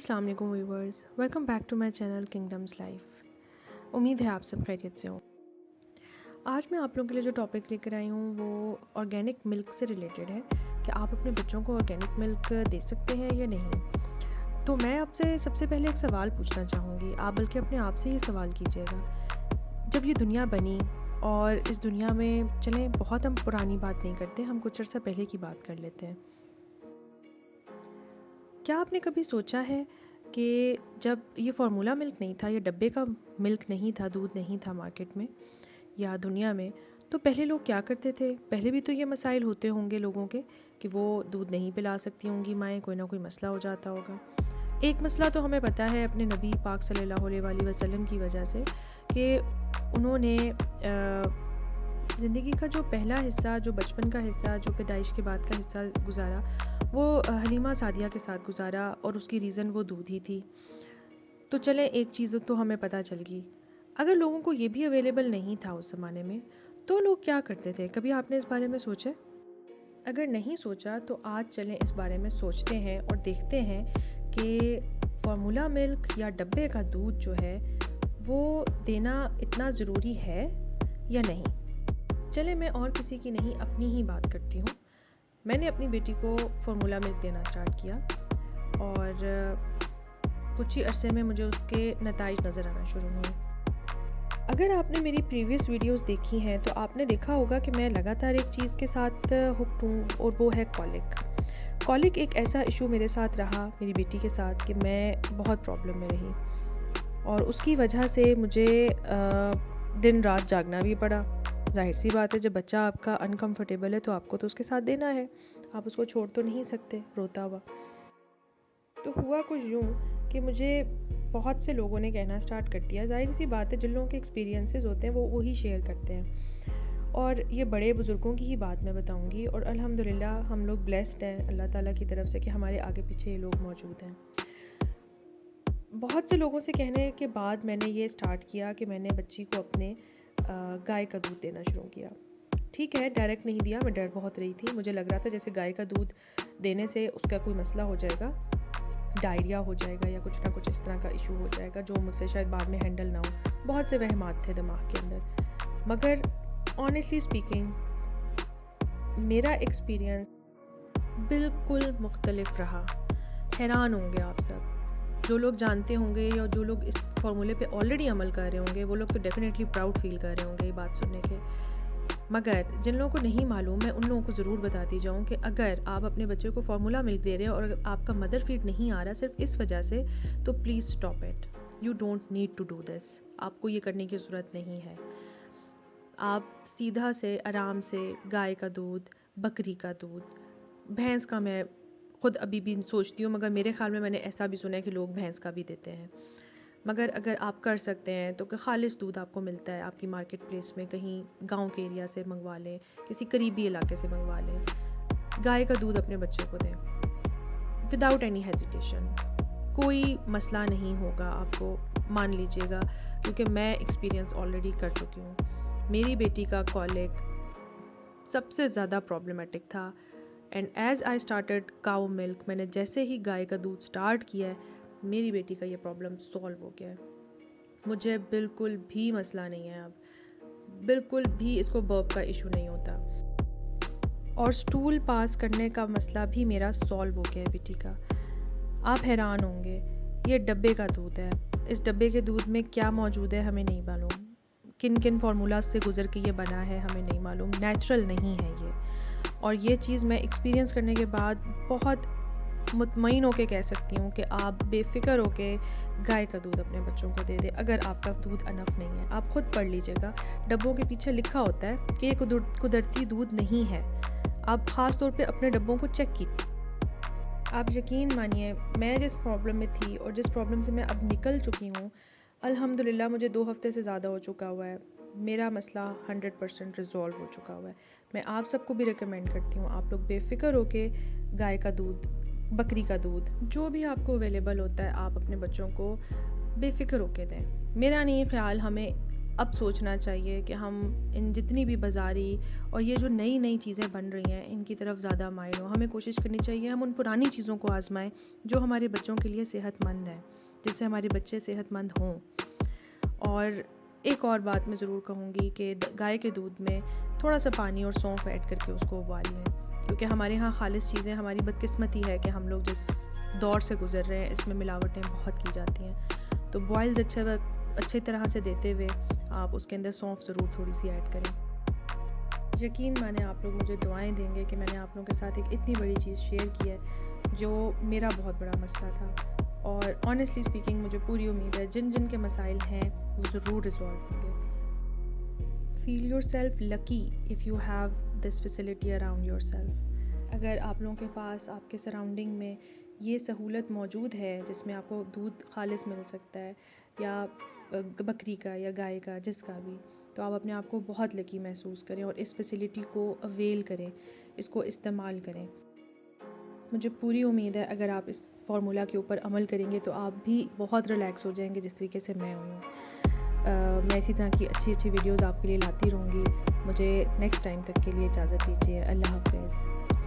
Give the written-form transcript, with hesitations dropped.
अस्सलाम वालेकुम viewers, welcome back to my channel kingdoms life. उम्मीद है आप सब खैरियत से हो। आज मैं आप लोगों के लिए जो टॉपिक लेकर आई हूँ वो ऑर्गेनिक मिल्क से रिलेटेड है कि आप अपने बच्चों को ऑर्गेनिक मिल्क दे सकते हैं या नहीं। तो मैं आपसे सबसे पहले एक सवाल पूछना चाहूँगी, आप बल्कि अपने आप से ये सवाल कीजिएगा। जब ये दुनिया बनी और इस दुनिया में चलें, बहुत हम पुरानी बात नहीं करते, हम कुछ अर्सा पहले की बात कर लेते हैं। क्या आपने कभी सोचा है कि जब ये फार्मूला मिल्क नहीं था, ये डब्बे का मिल्क नहीं था, दूध नहीं था मार्केट में या दुनिया में, तो पहले लोग क्या करते थे? पहले भी तो ये मसाइल होते होंगे लोगों के कि वो दूध नहीं पिला सकती होंगी माएँ, कोई ना कोई मसला हो जाता होगा। एक मसला तो हमें पता है अपने नबी पाक सल्लल्लाहु अलैहि वसल्लम की वजह से कि उन्होंने ज़िंदगी का जो पहला हिस्सा, जो बचपन का हिस्सा, जो पैदाइश के बाद का हिस्सा गुजारा, वो हलीमा सादिया के साथ गुजारा और उसकी रीज़न वो दूध ही थी। तो चलें, एक चीज़ तो हमें पता चल गई। अगर लोगों को ये भी अवेलेबल नहीं था उस ज़माने में, तो लोग क्या करते थे? कभी आपने इस बारे में सोचा? अगर नहीं सोचा तो आज चलें इस बारे में सोचते हैं और देखते हैं कि फार्मूला मिल्क या डब्बे का दूध जो है वो देना इतना ज़रूरी है या नहीं। चले, मैं और किसी की नहीं, अपनी ही बात करती हूँ। मैंने अपनी बेटी को फार्मूला मिल्क देना स्टार्ट किया और कुछ ही अरसे में मुझे उसके नताइज नज़र आना शुरू हुए। अगर आपने मेरी प्रीवियस वीडियोस देखी हैं तो आपने देखा होगा कि मैं लगातार एक चीज़ के साथ हुक्ड हूँ और वो है कॉलिक। कॉलिक एक ऐसा इशू मेरे साथ रहा, मेरी बेटी के साथ, कि मैं बहुत प्रॉब्लम में रही और उसकी वजह से मुझे दिन रात जागना भी पड़ा। जाहिर सी बात है, जब बच्चा आपका अनकंफर्टेबल है तो आपको तो उसके साथ देना है, आप उसको छोड़ तो नहीं सकते रोता हुआ। तो हुआ कुछ यूँ कि मुझे बहुत से लोगों ने कहना स्टार्ट कर दिया। जाहिर सी बात है, जिन लोगों के एक्सपीरियंसेस होते हैं वो वही शेयर करते हैं और ये बड़े बुज़ुर्गों की ही बात मैं बताऊंगी। और अल्हम्दुलिल्लाह हम लोग ब्लेस्ड हैं अल्लाह ताला की तरफ से कि हमारे आगे पीछे ये लोग मौजूद हैं। बहुत से लोगों से कहने के बाद मैंने ये स्टार्ट किया कि मैंने बच्ची को अपने गाय का दूध देना शुरू किया। ठीक है, डायरेक्ट नहीं दिया, मैं डर बहुत रही थी। मुझे लग रहा था जैसे गाय का दूध देने से उसका कोई मसला हो जाएगा, डायरिया हो जाएगा या कुछ ना कुछ इस तरह का इशू हो जाएगा जो मुझसे शायद बाद में हैंडल ना हो। बहुत से वहमात थे दिमाग के अंदर। मगर ऑनेस्टली स्पीकिंग मेरा एक्सपीरियंस बिल्कुल मुख्तलिफ रहा। हैरान होंगे आप सब, जो लोग जानते होंगे या जो लोग इस फार्मूले पे ऑलरेडी अमल कर रहे होंगे वो लोग तो डेफिनेटली प्राउड फील कर रहे होंगे ये बात सुनने के। मगर जिन लोगों को नहीं मालूम, मैं उन लोगों को ज़रूर बताती जाऊँ कि अगर आप अपने बच्चे को फार्मूला मिल्क दे रहे हैं और अगर आपका मदर फीड नहीं आ रहा सिर्फ इस वजह से, तो please stop it. You don't need to do this. आपको ये करने की ज़रूरत नहीं है। आप सीधा से आराम से गाय का दूध, बकरी का दूध, भैंस का मैं ख़ुद अभी भी सोचती हूँ, मगर मेरे ख़्याल में मैंने ऐसा भी सुना है कि लोग भैंस का भी देते हैं। मगर अगर आप कर सकते हैं तो खालिस दूध आपको मिलता है आपकी मार्केट प्लेस में, कहीं गांव के एरिया से मंगवा लें, किसी करीबी इलाके से मंगवा लें। गाय का दूध अपने बच्चे को दें विदाउट एनी हेजिटेशन। कोई मसला नहीं होगा आपको, मान लीजिएगा, क्योंकि मैं एक्सपीरियंस ऑलरेडी कर चुकी हूँ। मेरी बेटी का कॉलिक सबसे ज़्यादा प्रॉब्लमेटिक था and as I started cow milk, मैंने जैसे ही गाय का दूध स्टार्ट किया है, मेरी बेटी का ये प्रॉब्लम सॉल्व हो गया है। मुझे बिल्कुल भी मसला नहीं है अब, बिल्कुल भी इसको बर्प का इशू नहीं होता और स्टूल पास करने का मसला भी मेरा सॉल्व हो गया है बेटी का। आप हैरान होंगे, ये डब्बे का दूध है। इस डब्बे के दूध में क्या मौजूद है हमें नहीं मालूम, किन किन फार्मूला से गुजर के ये बना है हमें नहीं मालूम, नेचुरल नहीं है ये। और ये चीज़ मैं एक्सपीरियंस करने के बाद बहुत मुतमईन होके कह सकती हूँ कि आप बेफिक्र होके गाय का दूध अपने बच्चों को दे दें अगर आपका दूध अनफ नहीं है। आप खुद पढ़ लीजिएगा, डब्बों के पीछे लिखा होता है कि ये कुदरती दूध नहीं है। आप ख़ास तौर पे अपने डब्बों को चेक कीजिए। आप यकीन मानिए, मैं जिस प्रॉब्लम में थी और जिस प्रॉब्लम से मैं अब निकल चुकी हूँ, अल्हम्दुलिल्लाह मुझे 2 हफ़्ते से ज़्यादा हो चुका हुआ है। मेरा मसला 100% रिज़ॉल्व हो चुका हुआ है। मैं आप सबको भी रिकमेंड करती हूँ, आप लोग बेफिक्र होके गाय का दूध, बकरी का दूध, जो भी आपको अवेलेबल होता है, आप अपने बच्चों को बेफिक्र होके दें। मेरा नहीं ख्याल हमें अब सोचना चाहिए कि हम इन जितनी भी बाज़ारी और ये जो नई नई चीज़ें बन रही हैं इनकी तरफ ज़्यादा माइल हो। हमें कोशिश करनी चाहिए हम उन पुरानी चीज़ों को आज़माएं जो हमारे बच्चों के लिए सेहतमंद हैं, जिससे हमारे बच्चे सेहतमंद हों। और एक और बात मैं ज़रूर कहूँगी कि गाय के दूध में थोड़ा सा पानी और सौंफ ऐड करके उसको उबाल लें, क्योंकि हमारे यहाँ खालिस चीज़ें, हमारी बदकिस्मती है कि हम लोग जिस दौर से गुज़र रहे हैं इसमें मिलावटें बहुत की जाती हैं। तो बॉयल्स अच्छे तरह से देते हुए आप उसके अंदर सौंफ ज़रूर थोड़ी सी ऐड करें। यकीन माने आप लोग मुझे दुआएं देंगे कि मैंने आप लोगों के साथ एक इतनी बड़ी चीज़ शेयर की है जो मेरा बहुत बड़ा मसला था। और ऑनेस्टली स्पीकिंग मुझे पूरी उम्मीद है जिन जिन के मसाइल हैं वो ज़रूर रिजॉल्व होंगे। Feel your self lucky if you have this facility around your self. अगर आप लोगों के पास आपके सराउंडिंग में ये सहूलत मौजूद है जिसमें आपको दूध खालिस मिल सकता है, या बकरी का या गाय का, जिसका भी, तो आप अपने आप को बहुत लकी महसूस करें और इस फैसिलिटी को अवेल करें, इसको इस्तेमाल करें। मुझे पूरी उम्मीद है अगर आप इस फार्मूला के ऊपर अमल करेंगे तो आप भी बहुत रिलैक्स हो जाएंगे जिस तरीके से मैं हुई हूँ। मैं इसी तरह की अच्छी अच्छी वीडियोज़ आपके लिए लाती रहूँगी। मुझे नेक्स्ट टाइम तक के लिए इजाज़त दीजिए। अल्लाह हाफ़िज़।